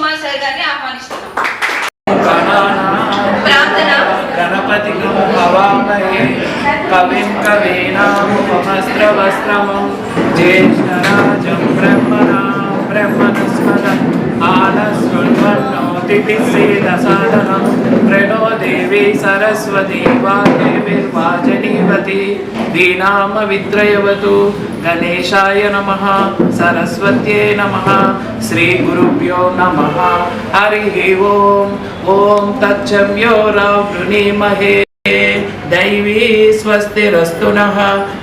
Kumar sir గారిని ఆహ్వానిస్తున్నాం. ప్రార్థన. గణపతి హవామహే కవిం కవీనాముపమస్త్రవస్త్రమం జ్యేష్ఠరాజం బ్రహ్మణస్పద ఆనశృణ్వన్నోతిభిస్సేదసాదనం ప్రణో దేవి సరస్వతి వాగ్దేవిర్వాజనీవతి దీనామ విద్రయవతు గణేశాయ నమః సరస్వత్యై నమః శ్రీ గురుభ్యో నమః హరి ఓం. ఓం తచ్చమ్యోరావృణీమహే दैवी स्वस्तिरस्तु नः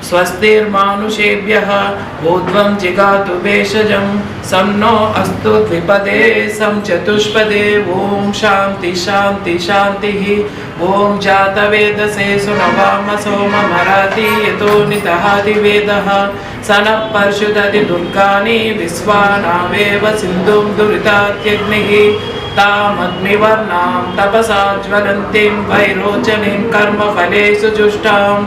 स्वस्तिर्मानुषेभ्यः ऊर्ध्वं जिगातु भेषजं सं नो अस्तु द्विपदे सं चतुष्पदे. ओम शांति शांति शांतिः. ओम जातवेदसे सुनवाम सोममराति यतो निदहाति वेदः सनः पर्षुदति दुर्गानि विश्वानावेव सिन्धुं दुरितात्यग्निः तामग्निवर्णां तपसा ज्वलन्तीं वैरोचनीं कर्मफलेषु जुष्टां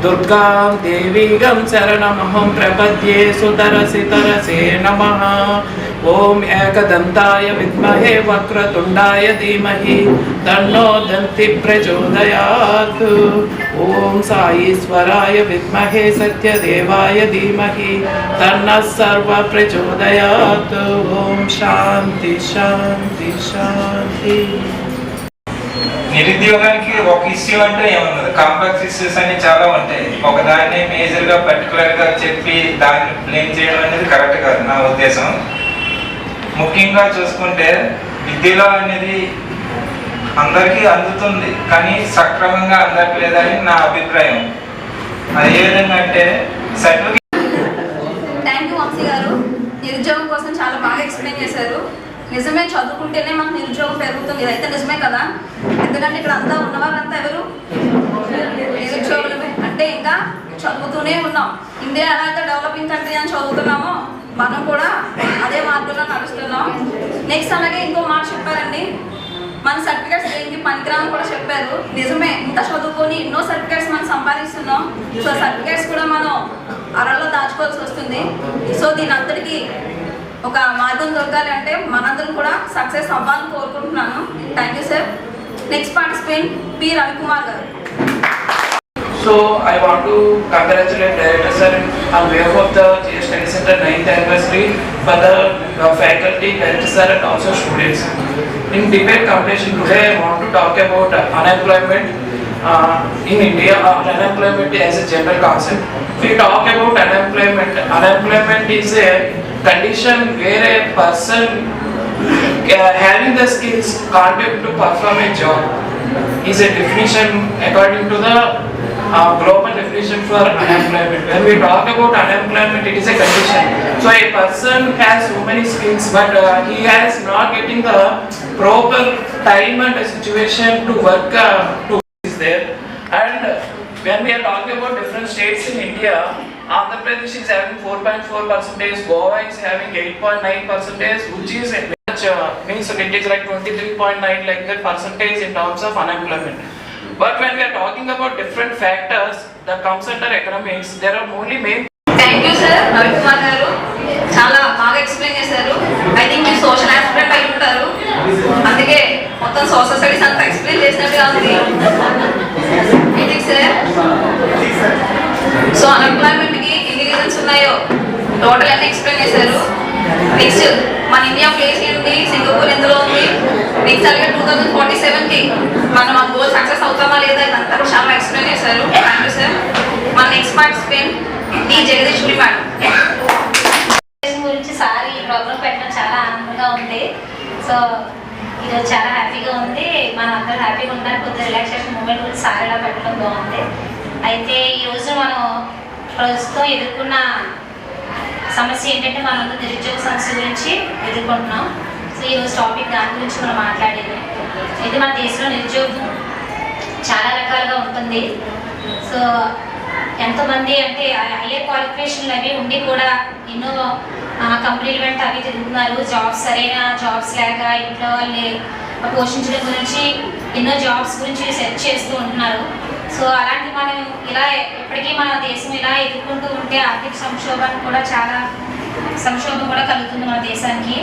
दुर्गां देवीगं शरणमहं प्रपद्ये सुतरसि तरसे नमः. ओम एकदन्ताय विद्महे वक्रतुण्डाय धीमहि तन्नो दन्ति प्रचोदयात्. ओम साईश्वराय विद्महे सत्यदेवाय धीमहि तन्नः सर्वः प्रचोदयात्. ओम शांति शांति शांति. నిరుద్యోగానికి ఒక ఇష్యూ అంటే ఏమన్నది, కాంప్లెక్స్ ఇష్యూస్ అన్ని చాలా ఉంటాయి. ఒకదాన్ని మేజర్గా పర్టికులర్గా చెప్పి దాన్ని బ్లేమ్ చేయడం అనేది కరెక్ట్ కాదు నా ఉద్దేశం. ముఖ్యంగా చూసుకుంటే విద్యలో అనేది అందరికీ అందుతుంది, కానీ సక్రమంగా అందట్లేదని నా అభిప్రాయం. అది ఏ విధంగా అంటే సర్టిఫికేట్. థ్యాంక్ యూ వంశీ గారు, నిరుద్యోగం కోసం చాలా బాగా ఎక్స్ప్లెయిన్ చేశారు. నిజమే, చదువుకుంటేనే మనకు నిరుద్యోగం పెరుగుతుంది, ఇదైతే నిజమే కదా. ఎందుకంటే ఇక్కడ అంతా ఉన్నవాళ్ళంతా ఎవరు నిరుద్యోగులమే. అంటే ఇంకా చదువుతూనే ఉన్నాం. ఇండియా ఎలా అయితే డెవలపింగ్ కంట్రీ అని చదువుతున్నామో మనం కూడా అదే మార్గంలో నడుస్తున్నాం. నెక్స్ట్ అలాగే ఇంకో మాట చెప్పారండి, మన సర్టిఫికేట్స్ ఏంటి పనికిరాని కూడా చెప్పారు. నిజమే, ఇంత చదువుకొని ఎన్నో సర్టిఫికేట్స్ మనం సంపాదిస్తున్నాం. సో సర్టిఫికేట్స్ కూడా మనం అరల్లో దాచుకోవాల్సి వస్తుంది. సో దీని అంతటికి ఒక మార్గం దొరకాలి అంటే మనందరం కూడా సక్సెస్ అవ్వాలని కోరుకుంటున్నాను. Thank you sir. Next participant P Ravikumar గారు. So I want to congratulate Director Sir on behalf of the GS Study Center 9th anniversary for the faculty, Director Sir and also students. In debate competition today I want to talk about unemployment in India. Unemployment is a general concept. If we talk about unemployment is a condition where a person having the skills can't able to perform a job is a definition according to the global definition for unemployment. When we talk about unemployment, it is a condition. So a person has so many skills, but he has not getting the proper time and a situation to work to is there. And when we are talking about different states in India, Andhra Pradesh is having 4.4%, Goa is having 8.9%, which is means it is like 23.9 like that percentage in terms of unemployment. But when we are talking about different factors that comes under economics, there are only main. Thank you sir, Ravikumar గారు చాలా బాగా explain చేశారు. I think మీరు social aspirant అయి ఉంటారు, అందుకే మొత్తం social studies అంతా ఎక్స్ప్లెయిన్ చేసినట్టుగా ఉంది. సార్, సో అన్ఎంప్లాయ్మెంట్కి ఎన్ని రీజన్స్ ఉన్నాయో టోటల్ అన్ని ఎక్స్ప్లెయిన్ చేశారు. నెక్స్ట్ మన ఇండియా ప్లేస్ ఏంటి, సింగపూర్ ఎందులో ఉంది, నెక్స్ట్ అలాగే 2047కి మనం ఆ గోల్ సక్సెస్ అవుతామా లేదా ఇదంతా చాలా ఎక్స్ప్లెయిన్ చేశారు. Thank you sir. మన next participant D Jagadeeswari madam. గురించి సార్ ఈ ప్రోగ్రామ్ పెట్టడం చాలా ఆనందంగా ఉంది. సో ఈరోజు చాలా హ్యాపీగా ఉంది, మనం అందరూ హ్యాపీగా ఉండడానికి కొద్దిగా రిలాక్సేషన్ మూమెంట్ గురించి సార్ ఇలా పెట్టడం బాగుంది. అయితే ఈరోజు మనం ప్రస్తుతం ఎదుర్కొన్న సమస్య ఏంటంటే మనందరూ నిరుద్యోగ సమస్య గురించి ఎదుర్కొంటున్నాం. సో ఈరోజు టాపిక్ దాని గురించి మనం మాట్లాడేది. అయితే మన దేశంలో నిరుద్యోగం చాలా రకాలుగా ఉంటుంది. సో ఎంతోమంది అంటే హైయర్ క్వాలిఫికేషన్లు అవి ఉండి కూడా ఎన్నో కంపెనీలు వెంట అవి తిరుగుతున్నారు. జాబ్స్ సరైన జాబ్స్ లేక ఇంట్లో వాళ్ళని పోషించడం గురించి ఎన్నో జాబ్స్ గురించి సెర్చ్ చేస్తూ ఉంటున్నారు. సో అలాంటి మనం ఇలా ఎప్పటికీ మన దేశం ఇలా ఎదుర్కొంటూ ఉంటే ఆర్థిక సంక్షోభం కూడా కలుగుతుంది మన దేశానికి.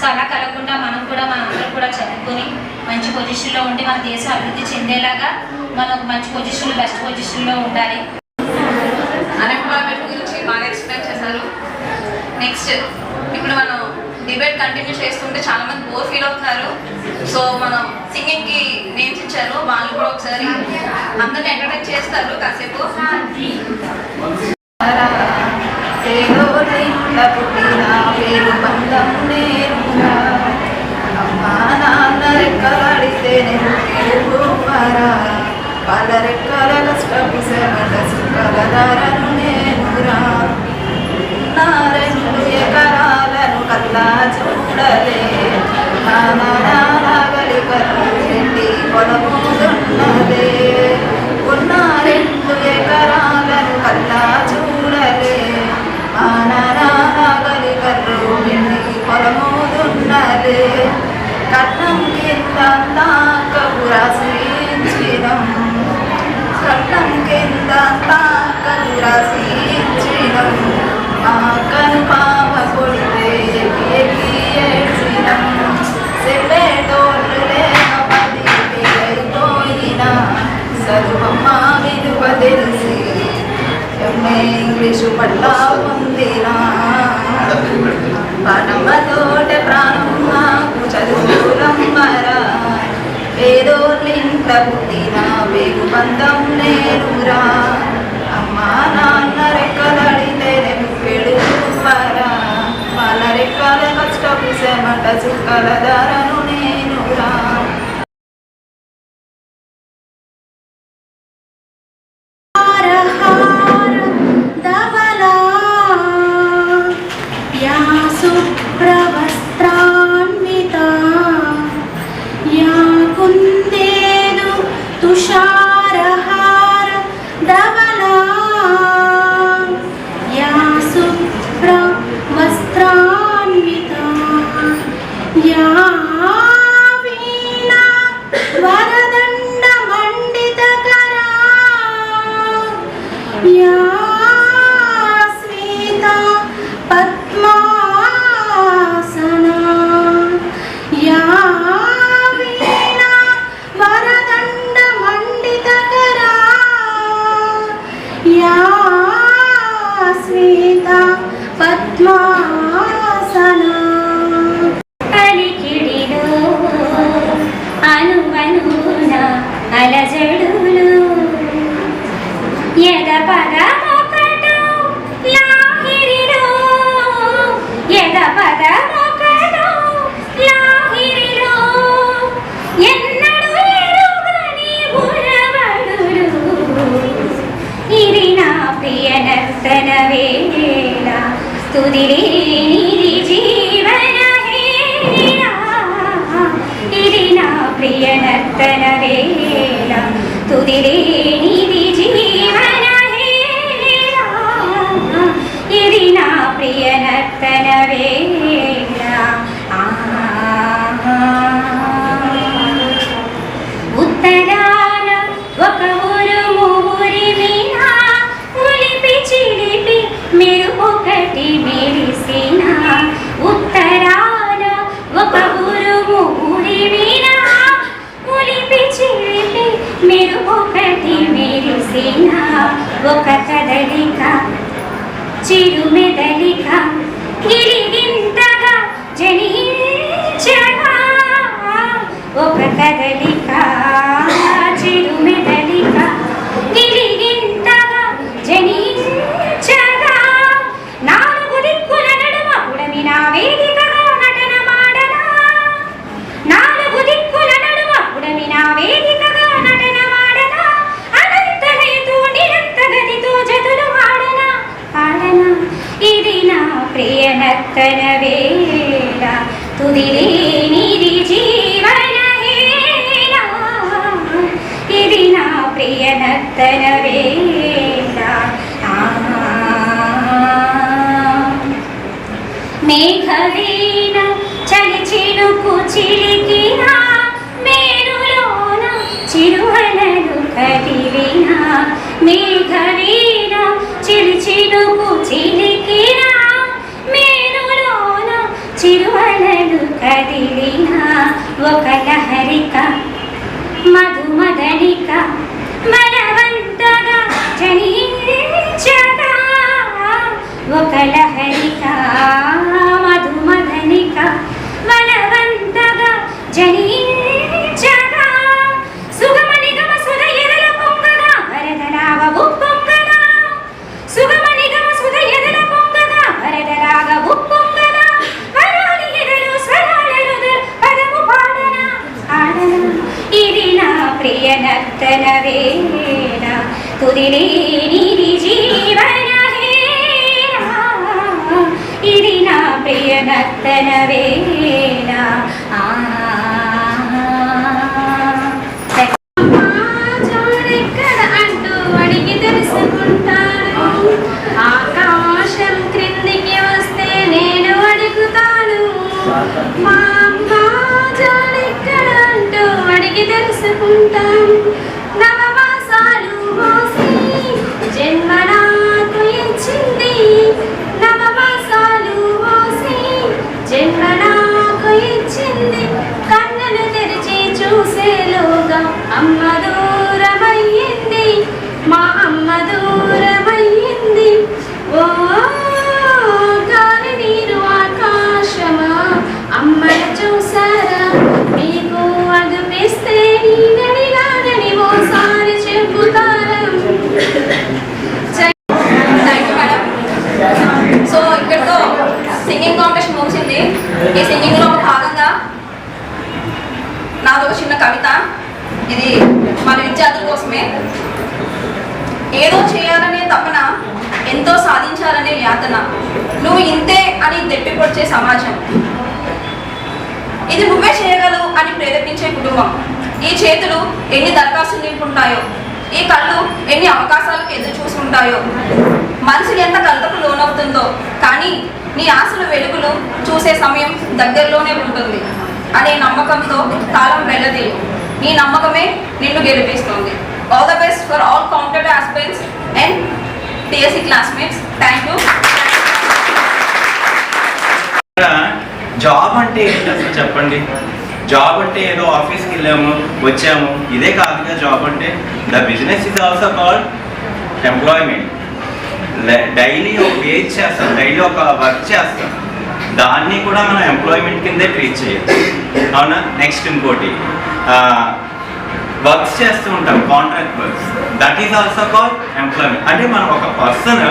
సో అలా కలగకుండా మనం కూడా మనందరం కూడా చదువుకొని మంచి పొజిషన్లో ఉండి మన దేశం అభివృద్ధి చెందేలాగా మనం ఒక మంచి పొజిషన్లో బెస్ట్ పొజిషన్లో ఉండాలి. అన్ఎంప్లాయ్మెంట్ గురించి బాగా ఎక్స్ప్లెయిన్ చేశారు. నెక్స్ట్ ఇప్పుడు మనం డిబేట్ కంటిన్యూ చేస్తుంటే చాలా మంది బోర్ ఫీల్ అవుతున్నారు. సో మనం సింగింగ్ కి నేమ్స్ ఇచ్చారు, వాళ్ళు కూడా ఒకసారి అందరిని ఎంటర్టైన్ చేస్తారు కాసేపు. వాళ్ళ రెక్కల కష్టపు సేవల సుఖలధారను నేనురా. నా 2 ఎకరాలను కల్లా చూడలే, నాగలి కట్టి పొలమున్నదే. ఉన్న 2 ఎకరాలను కల్లా చూడలే, నాగలి కర్రు నిండి పొలమున్నదే. కట్నం కింద కబురాసించినం, కట్నం కింద కబురాసించినం. ఆకను పాప కొడితే ఏడ్చినం, సెల్లెటోళ్ళు లేక పది అయిపోయినా చదువమ్మ విలువ తెలిసి ఇంగ్లీషు పట్ల పొందినా. పడమతోట ప్రాణం నాకు చదువులమ్మరా, పేదోళ్ళింట పుట్టిన వేగు బంధం నేనురా. అమ్మా నాన్న రెక్కలడితే నేను పెడువరా, వాళ్ళ రెక్కల కష్టపు సెమట చుక్కల ధరను నేనురా. శుభ్రవస్త్రాన్వితా యా కుందేదు తుషారహార ధవలా, యా శుభ్రవస్త్రాన్వితా యా వీణా వరదండ మండితకరా, యా స్మితా పద్మాసనా, యా వీణా వరదండ మండితకరా, యా స్మితా పద్మాసనా. అలికిడిలో అనువనున అలజడులు, ఎద పదమొకటు లాహిరిలో, ఎద పదమొకటు లాహిరిలో, ఎన్నడు ఎరుగని బురవడులు. ఇది నా ప్రియ నర్తన వేళ, తుదిలేనిది జీవన హేళ. ఇది నా ప్రియ నర్తన వేళ, తుదిలేనిది జీవన హేళ. ఇది నా ప్రియ నర్తన వేళ. ఉత్తరాన ఒక ఉరుము ఉరిమిన, ఉలిపి చిలిపి మెరుపొకటి మెరిసిన. ఉత్తరాన ఒక ఉరుము ఉరిమిన, ఉలిపి చిలిపి మెరుపొకటి మెరిసిన. ఒక కదలిక చిరుమెదలిక గిలిగింతగా జనించగా, ఒక కదలిక చిరుమెదలిక గిలిగింతగా జనించగా. 4 దిక్కుల నడుమ ఉడమిన వేదికగా నటన మాడనా, 4 దిక్కుల నడుమ ఉడమిన వేదికగా నటన మాడనా. అనంతలయతో నిరంత గతితో జతులు ఆడనా ఆడనా. ఇది నా ప్రియ నర్తన వేళ, తుదిలేనిది జీవన హేళ. ఇది నా ప్రియ నర్తన వేళ. మేఘవీణ చలి చినుకు చిలికిన, మేనులోన చిరువలలు కదిలిన. మేఘవీణ చిలి చినుకు చిలికిన, మేనులోన చిరువలలు వేళ తుదిలేనిది జీవన హేళ ఇది నా ప్రియ నర్తన వేళ జోడెక్కడ అంటూ అడిగి తెలుసుకుంటాను ఆకాశం క్రిందికి వస్తే నేను అడుగుతాను మా అమ్మ జోడెక్కడ అంటూ అడిగి తెలుసుకుంటాను నవమాసాలు మోసి జన్మ నాకు ఇచ్చింది నవమాసాలు మోసి జన్మ నాకు ఇచ్చింది కన్నులు తెరిచి చూసేలోగా అమ్మ దూరమయ్యింది మా అమ్మ దూరమయ్యింది ఓ గాలి నీరు ఆకాశమా అమ్మను చూసారా మీకు అదుపిస్తే నీ నడిలాడని ఓసారి చెబుతారా థ్యాంక్ యూ మేడం. సో ఇక్కడితో సింగింగ్ కాంపిటీషన్ ముగిసింది. ఈ సింగింగ్లో ఒక భాగంగా నాదొక చిన్న కవిత. ఇది మన విద్యార్థుల కోసమే. ఏదో చేయాలనే తపన, ఎంతో సాధించాలనే యాతన, నువ్వు ఇంతే అని దెప్పిపొడిచే సమాజం, ఇది నువ్వే చేయగలవు అని ప్రేరేపించే కుటుంబం, ఈ చేతులు ఎన్ని దరఖాస్తులు నింపుంటాయో, ఈ కళ్ళు ఎన్ని అవకాశాలకు ఎదురు చూసుకుంటాయో, మనసుకి ఎంత కలతకు లోనవుతుందో, కానీ నీ ఆశల వెలుగులు చూసే సమయం దగ్గరలోనే ఉంటుంది అనే నమ్మకంతో కాలం వెళ్ళది. నీ నమ్మకమే నిన్ను గెలిపిస్తుంది. All the best for all competitive aspirants and TSC classmates. Thank you. Job అంటే ఏంటి అసలు చెప్పండి? జాబ్ అంటే ఏదో ఆఫీస్కి వెళ్ళాము వచ్చాము ఇదే కాదుగా జాబ్ అంటే. The business is also called employment. Daily ఒక వేజ్ చేస్తాం, డైలీ ఒక వర్క్ చేస్తాం, దాన్ని కూడా మనం ఎంప్లాయ్మెంట్ కిందే ట్రీట్ చేయొచ్చు, అవునా? నెక్స్ట్ ఇంకోటి వర్క్స్ చేస్తూ ఉంటాం, contract works, that is also called employment. అంటే మనం ఒక పర్సన్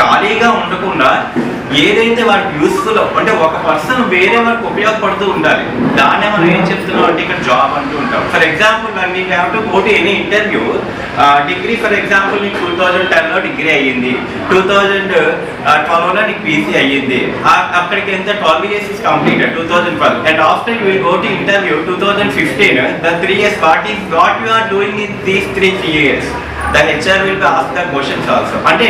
ఖాళీగా ఉండకుండా ఏదైతే వాడికి యూస్ఫుల్ అంటే ఒక పర్సన్ వేరే వారికి ఉపయోగపడుతూ ఉండాలి, దాన్నే మనం ఏం చెప్తున్నాం అంటే ఇక్కడ జాబ్ అంటూ ఉంటాం. For example we have to go to any interview. Degree for example నీకు 2010లో డిగ్రీ అయ్యింది, 2012లో నీకు పీసీ అయ్యింది, అక్కడికి ఎంత 12 years is completed 2012, and after you will go to interview 2015, the 3 years what you are doing in these 3 years, the HR will be asked the questions also. అంటే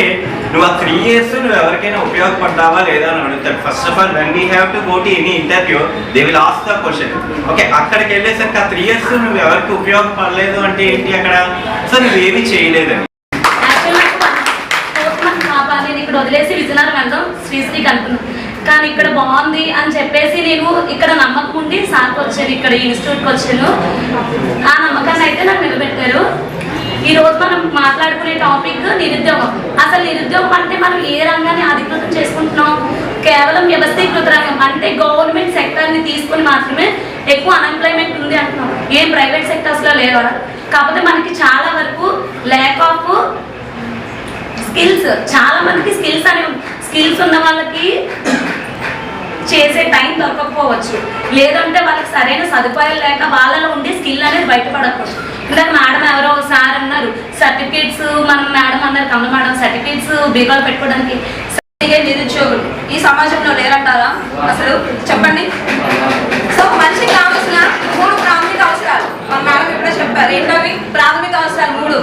నువ్వు ఆ 3 years నువ్వు ఎవరికైనా ఉపయోగపడ్డావా లేదా అని అడుగుతాడు. First of all when we have to go to any interview they will ask the question. Okay, అక్కడికి వెళ్ళేసరికి ఆ 3 years నువ్వు ఎవరికి ఉపయోగపడలేదు అంటే ఏంటి అక్కడ? సో నువ్వేమీ చేయలేదని. నేను ఇక్కడ వదిలేసి విజయనగరం వెళ్దాం శ్రీశ్రీకి అనుకున్నాను, కానీ ఇక్కడ బాగుంది అని చెప్పేసి నేను ఇక్కడ నమ్మకం ఉండి సార్కి వచ్చాను, ఇక్కడ ఇన్స్టిట్యూట్కి వచ్చాను. ఆ నమ్మకాన్ని అయితే నాకు నిలబెట్టారు. ఈ రోజు మనం మాట్లాడుకునే టాపిక్ నిరుద్యోగం. అసలు నిరుద్యోగం అంటే మనం ఏ రంగాన్ని అధికృతం చేసుకుంటున్నాం? కేవలం వ్యవస్థీకృత రంగం అంటే గవర్నమెంట్ సెక్టర్ని తీసుకుని మాత్రమే ఎక్కువ అన్ఎంప్లాయ్మెంట్ ఉంది అంటున్నాం. ఏం ప్రైవేట్ సెక్టర్స్లో లేవా? కాకపోతే మనకి చాలా వరకు ల్యాక్ ఆఫ్ స్కిల్స్, చాలా మందికి స్కిల్స్ ఉన్న వాళ్ళకి చేసే టైం దొరకకపోవచ్చు, లేదంటే వాళ్ళకి సరైన సదుపాయాలు లేక వాళ్ళలో ఉండే స్కిల్ అనేది బయటపడకపోవచ్చు. ఇందాక మేడం ఎవరో సార్ అన్నారు సర్టిఫికేట్స్, మనం మేడం అన్నారు కమల మేడం సర్టిఫికేట్స్ బీకాలు పెట్టుకోవడానికి. నిరుద్యోగులు ఈ సమాజంలో లేరంటారా? అసలు చెప్పండి. సో మనిషికి కావాల్సిన 3 ప్రాథమిక అవసరాలు మన మేడం ఇప్పుడే చెప్పారు. ఏంటవి ప్రాథమిక అవసరాలు? 3: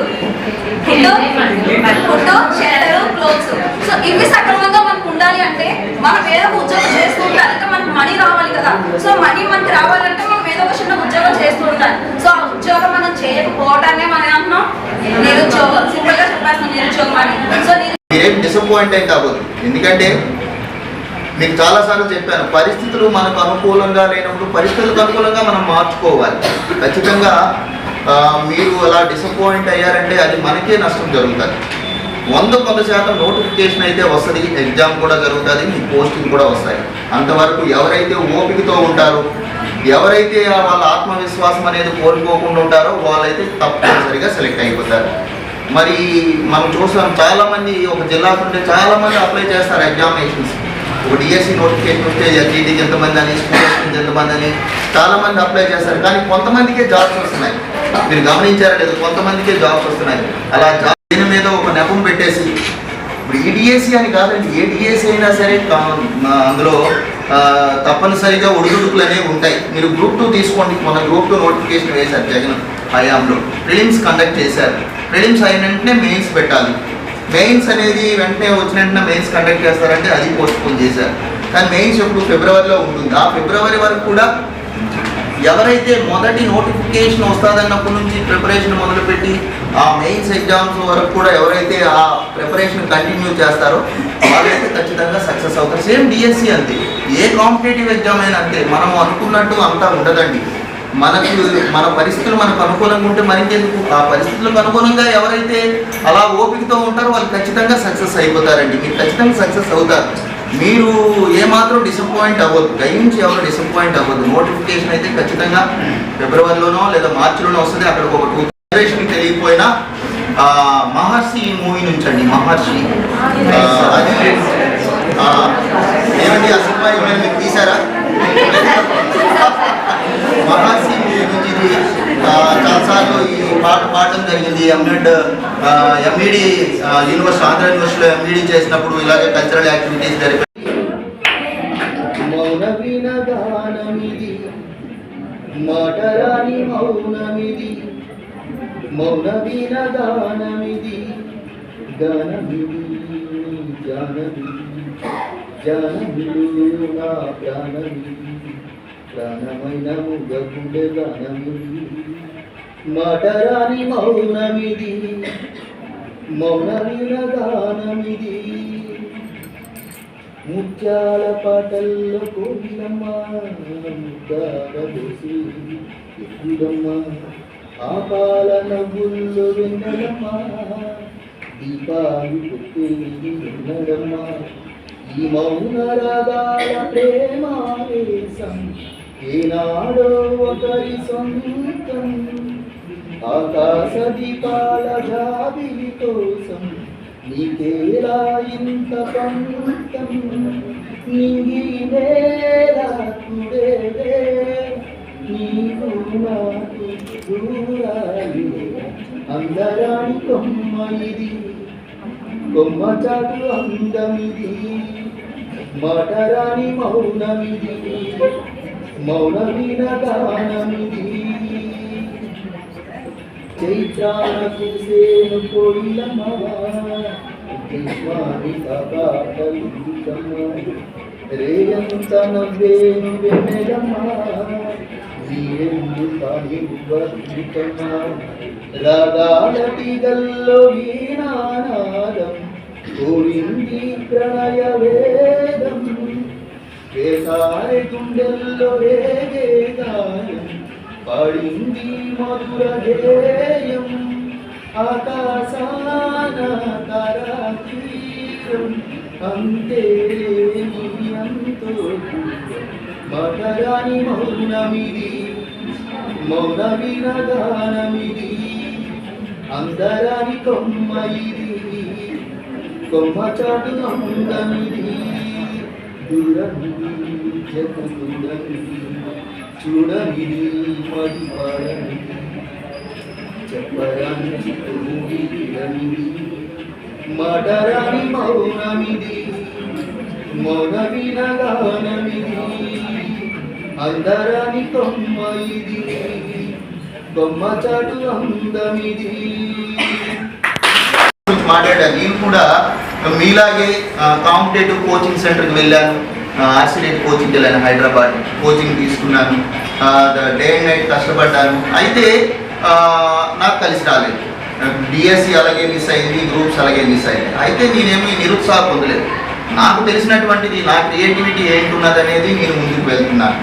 ఫుడ్, షెల్టర్, క్లోత్స్. సో ఇవి సక్రమంగా మనకు ఉండాలి అంటే మనం ఏదో ఒక ఉద్యోగం చేస్తూ ఉండాలంటే మనకు మనీ రావాలి కదా. సో మనీ మనకి రావాలంటే మనం ఏదో ఒక చిన్న ఉద్యోగం చేస్తూ ఉండాలి. సో ఆ ఉద్యోగం మనం చేయకపోవడాన్నే మనం ఏమంటున్నాం? నిరుద్యోగం. సింపుల్ గా చెప్పేస్తాం నిరుద్యోగం అని. సో మీరేం డిసప్పాయింట్ అయితే అవ్వదు, ఎందుకంటే మీకు చాలాసార్లు చెప్పాను, పరిస్థితులు మనకు అనుకూలంగా లేనప్పుడు పరిస్థితులకు అనుకూలంగా మనం మార్చుకోవాలి. ఖచ్చితంగా మీరు అలా డిసప్పాయింట్ అయ్యారంటే అది మనకే నష్టం జరుగుతుంది. 100% నోటిఫికేషన్ అయితే వస్తుంది, ఎగ్జామ్ కూడా జరుగుతుంది, మీ పోస్టింగ్ కూడా వస్తాయి. అంతవరకు ఎవరైతే ఓపికతో ఉంటారో, ఎవరైతే వాళ్ళ ఆత్మవిశ్వాసం అనేది కోల్పోకుండా ఉంటారో వాళ్ళైతే తప్పనిసరిగా సెలెక్ట్ అయిపోతారు. మరి మనం చూసాం చాలామంది ఒక జిల్లాకు ఉంటే చాలామంది అప్లై చేస్తారు ఎగ్జామినేషన్స్. ఒక డిఎస్సి నోటిఫికేషన్ వస్తే ఎస్టీడీకి ఎంతమంది అని, స్టూడెంట్స్ ఎంతమంది అని చాలామంది అప్లై చేస్తారు, కానీ కొంతమందికే జాబ్స్ వస్తున్నాయి. మీరు గమనించారా లేదు, కొంతమందికే జాబ్స్ వస్తున్నాయి. అలా జాబ్ దీని మీద ఒక నెపం పెట్టేసి ఇప్పుడు ఈడిఎస్సి అని కాదండి, ఏ డిఎస్సి అయినా సరే అందులో తప్పనిసరిగా ఒడిదుడుకులు అనేవి ఉంటాయి. మీరు గ్రూప్ 2 తీసుకోండి, మన గ్రూప్ 2 నోటిఫికేషన్ వేశారు జగన్ హయాంలో. ప్రిలిమ్స్ కండక్ట్ చేశారు. ప్రిలిమ్స్ అయిన వెంటనే మెయిన్స్ పెట్టాలి. మెయిన్స్ అనేది వెంటనే వచ్చిన వెంటనే మెయిన్స్ కండక్ట్ చేస్తారంటే అది పోస్ట్పోన్ చేశారు. కానీ మెయిన్స్ ఎప్పుడు ఫిబ్రవరిలో ఉంటుంది. ఆ ఫిబ్రవరి వరకు కూడా ఎవరైతే మొదటి నోటిఫికేషన్ వస్తుందన్నప్పటి నుంచి ప్రిపరేషన్ మొదలుపెట్టి ఆ మెయిన్స్ ఎగ్జామ్స్ వరకు కూడా ఎవరైతే ఆ ప్రిపరేషన్ కంటిన్యూ చేస్తారో వాళ్ళైతే ఖచ్చితంగా సక్సెస్ అవుతారు. సేమ్ డిఎస్సి అంతే, ఏ కాంపిటేటివ్ ఎగ్జామ్ అయినా అంతే. మనం అనుకున్నట్టు అంతా ఉండదండి. మన పరిస్థితులు మనకు అనుకూలంగా ఉంటే మరింకెందుకు, ఆ పరిస్థితులకు అనుగుణంగా ఎవరైతే అలా ఓపికతో ఉంటారో వాళ్ళు ఖచ్చితంగా సక్సెస్ అయిపోతారండి. మీరు ఖచ్చితంగా సక్సెస్ అవుతారు. మీరు ఏమాత్రం డిసప్పాయింట్ అవ్వద్దు, దయించి ఎవరు డిసప్పాయింట్ అవ్వద్దు. నోటిఫికేషన్ అయితే ఖచ్చితంగా ఫిబ్రవరిలోనో లేదా మార్చిలోనో వస్తుంది. అక్కడ ఒక 2 జనరేషన్కి తెలియకపోయినా మహర్షి మూవీ నుంచి అండి, మహర్షి అది ఏమండి ఆ సినిమా ఏమైనా మీరు తీసారా? మహర్షి మూవీ నుంచి ఇది చాలాసార్లు ఈ పాట పాడడం జరిగింది. ఎంఈడి యూనివర్సిటీ, ఆంధ్ర యూనివర్సిటీలో ఎంఈడి చేసినప్పుడు ఇలాగే కల్చరల్ యాక్టివిటీస్ జరిపాయి. మౌనవిన గానమిది మాటరాని మౌనమిది, మౌనవిన గానమిది గానమిది జానమిది, జానమిది నా ప్రాణమిది, ప్రాణమైన ముగగుండె గానమిది, మాటరాని మౌనమిది, మౌనవిన గానమిది. ముత్యాల పాటల్లో కోయిలమ్మ ముద్దారబోసి ఎక్కుదమ్మ, ఆపాల నవ్వుల్లో వెన్నెలమ్మ, దీపాలు పుట్టేది ఉన్నదమ్మ. ఈ మౌన రాగాల ప్రేమావేశం ఏనాడో ఒకరి సొంతం, ఆకాశ దీపాల జాబిలి కోసం నీకేలా ఇంత పంతం, నింగి నేల కుడేదే నీకు నాకు దూరాలి. అందరాని కొమ్మ ఇది, కొమ్మ చాటు అందమిది, మాటరాని మౌనమిది, మౌనమిన గానమిది. చైత్రాన కుసేను కోయిలమ్మ, గ్రీష్మానిక పాటలుకమ్మ, రేయంత నవ్వేను వెన్నెలమ్మ, వీరెందు కాని వర్తికమ్మ. రాగాల తీగల్లో వీణానాదం కోరింది ప్రణయ వేదం, వేసారి గుండెల్లో రేగే గాయం పాడింది మధుర గేయం. ఆకాశాన తారాతీరం అంతే అంతో, మధురాని మౌనమిది, మౌనవిన గానమిది. అందరాని కొమ్మ ఇది, కొమ్మ చాటు అందమిది. దూరమిది జగదురమిది, చూడమిది మడిపాడమిది, చెప్పరాని తోడిరమిది. మడరాని మౌనమిది, మౌనవిన గానమిది. అందరాని కొమ్మ ఇది, కొమ్మ చాటు అందమిది. మాట్లాడాను. నేను కూడా మీలాగే కాంపిటేటివ్ కోచింగ్ సెంటర్కి వెళ్ళాను, ఆర్సిడెంట్ కోచింగ్కి వెళ్ళాను, హైదరాబాద్ కోచింగ్ తీసుకున్నాను, డే అండ్ నైట్ కష్టపడ్డాను. అయితే నాకు కలిసి రాలేదు. డిఎస్సి అలాగే మిస్ అయింది, గ్రూప్స్ అలాగే మిస్ అయింది. అయితే నేనేమి నిరుత్సాహం పొందలేదు. నాకు తెలిసినటువంటిది నా క్రియేటివిటీ ఏంటున్నది అనేది నేను ముందుకు వెళ్తున్నాను.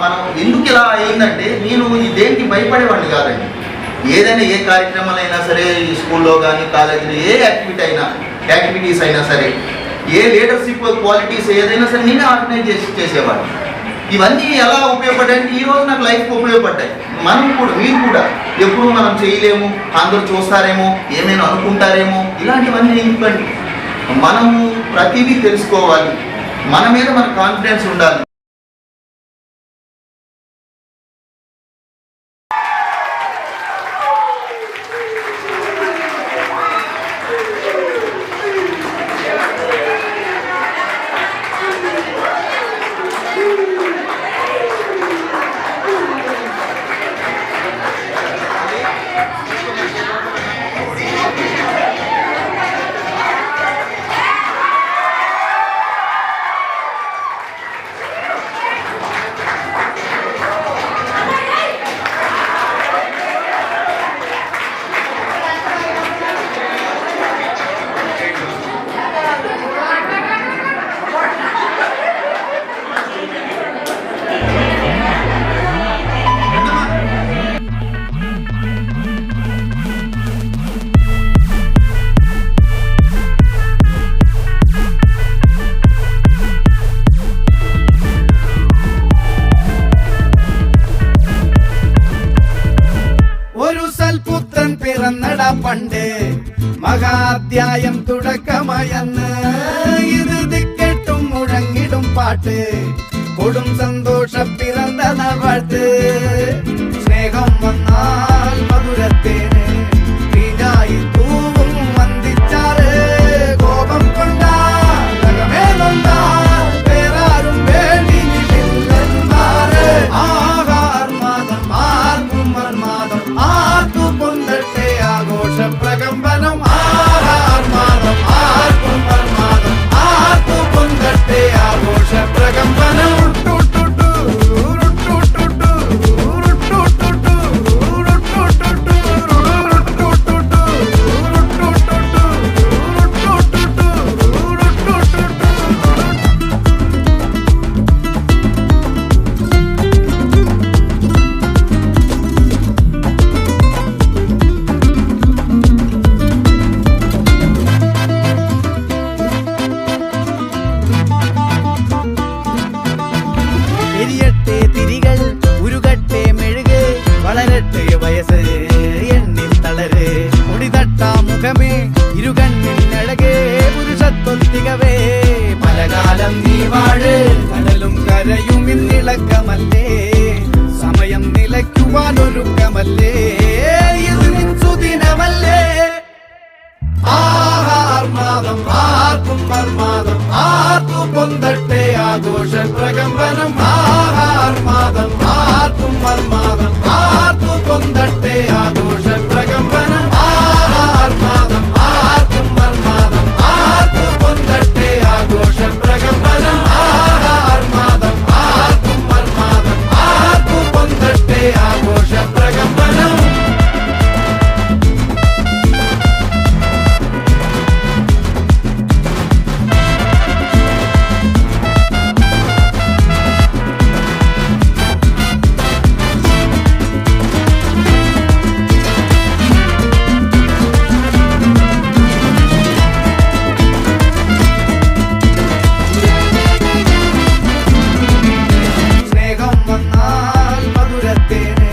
మనం ఎందుకు ఇలా అయిందంటే, నేను దేనికి భయపడేవాడిని కాదండి. ఏదైనా ఏ కార్యక్రమాలైనా సరే, ఈ స్కూల్లో కానీ కాలేజీలో ఏ యాక్టివిటీస్ అయినా సరే, ఏ లీడర్షిప్ క్వాలిటీస్ ఏదైనా సరే నేనే ఆర్గనైజ్ చేసేవాడిని. ఇవన్నీ ఎలా ఉపయోగపడ్డాయంటే ఈ రోజు నాకు లైఫ్కి ఉపయోగపడ్డాయి. మనం కూడా, మీరు కూడా ఎప్పుడు మనం చేయలేము, అందరూ చూస్తారేమో, ఏమైనా అనుకుంటారేమో, ఇలాంటివన్నీ ఎందుకండి. మనము ప్రతిదీ తెలుసుకోవాలి, మన మీద మన కాన్ఫిడెన్స్ ఉండాలి. പണ്ട് മഹാധ്യായം തുടക്കമയന്ന് ഇത് ദിക്കെട്ടും മുഴങ്ങിടും പാട്ട് കൊടും സന്തോഷ പിറന്ന പാട്ട് സ്നേഹം വന്നാൽ മധുരത്തേന് തീഞ്ഞായി തൂവും വന്ദിച്ചാറ് കോപം കൊണ്ടാകമേ നൊന്താൽ വേറാരും വേണ്ടി നിൽക്കുന്നമാറ് ആഹാർമാദം ആർക്കും മർമാദം ആർക്കു പൊന്തട്ടെ ആഘോഷ പ്രകമ്പനം ആഹാർമാദം ആർക്കും മർമാദം ആർക്കു പൊന്തട്ടെ ആഘോഷ പ്രകമ്പനം എരിയട്ടെ തിരികൾ ഉരുകട്ടെ മെഴുക് വളരട്ടെ വയസ്സ് എണ്ണിൽ തളര് മുടിതട്ടാ മുഖമേ ഇരുകണ്ണിനഴകേ പുരുഷത്വത്തികവേ പലകാലം നീ വാഴ് കടലും കരയും ഇന്നിളക്കമല്ലേ സമയം നിലയ്ക്കുവാനൊരുക്കമല്ലേ ഇത് നിൻ സുദിനമല്ലേ ആഹാർമാദം ആർക്കും മർമാദം ആർക്കു പൊന്തട്ടെ ആഘോഷ പ്രകമ്പനം ആഹാർമാദം ആർക്കും മർമാദം ആർക്കു പൊന്തട്ടെ ആഘോഷ പ്രകമ്പനം ആഹാർമാദം ആർക്കും മർമാദം ആർക്കു പൊന്തട്ടെ ആഘോഷ പ്രകമ്പനം ആഹാർമാദം ആർക്കും മർമാദം ആർക്കു പൊന്തട്ടെ ആഘോഷ പ്രകമ്പനം സ്നേഹം വന്നാൽ മധുരത്തേന്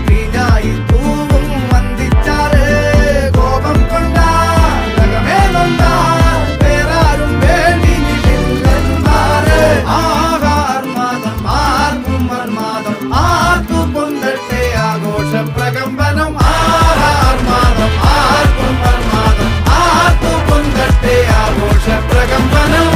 തീഞ്ഞായി തൂവും വന്ദിച്ചാറ് കോപം കൊണ്ടാകമേ നൊന്താൽ വേറാരും വേണ്ടി നിൽക്കുന്നമാറ് ആഹാർമാദം ആർക്കും മർമാദം ആർക്കു പൊന്തട്ടെ ആഘോഷ പ്രകമ്പനം ആഹാർമാദം ആർക്കും മർമാദം ആർക്കു പൊന്തട്ടെ ആഘോഷ പ്രകമ്പനം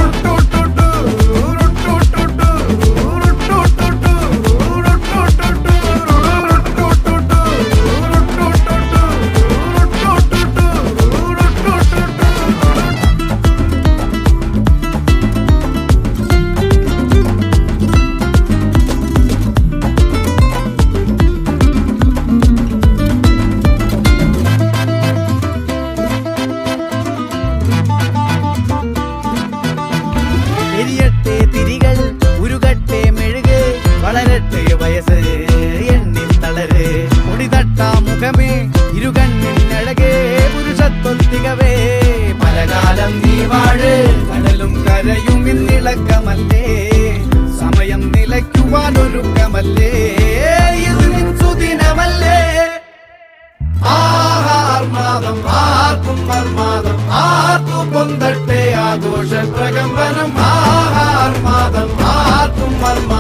എരിയട്ടെ തിരികൾ ഉരുകട്ടെ മെഴുക് വളരട്ടെ വയസ്സ് എണ്ണിൽ തളര് മുടിതട്ടാ മുഖമേ ഇരുകണ്ണിനഴകേ പുരുഷത്വത്തികവേ പലകാലം നീ വാഴ് കടലും കരയും ഇന്നിളക്കമല്ലേ സമയം നിലയ്ക്കുവാനൊരുക്കമല്ലേ ഇത് നിൻ സുദിനമല്ലേ ആഹാർമാദം ആർക്കും മർമാദം ആർക്കു പൊന്തട്ടെ ആഘോഷ പ്രകമ്പനം ആഹാർമാദം ആർക്കും മർമാദം